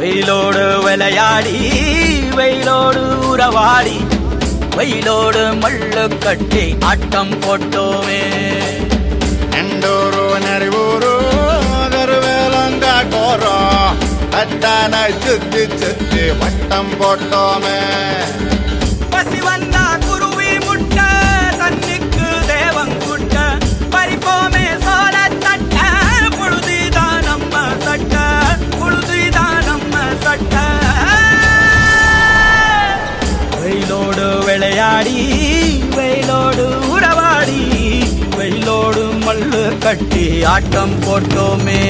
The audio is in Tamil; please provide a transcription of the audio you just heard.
வெயிலோடு விளையாடி வெயிலோடு உறவாடி வெயிலோடு மல்லு கட்டி ஆட்டம் போட்டோமே. எண்டூரு நெறிவூரு கருவேலங்காட்டோரம் அத்தானை சுத்தி சுத்தி வட்டம் போட்டோமே. பசி வந்தா குருவி முட்ட தண்ணிக்கு தேவங்குட்ட பறிப்போமே சோழ தட்ட புழுதிதான் நம்ம சட்ட புழுதிதான் நம்ம சட்ட. வெயிலோடு விளையாடி வெயிலோடு உறவாடி வெயிலோடு மல்லு கட்டி ஆட்டம் போட்டோமே.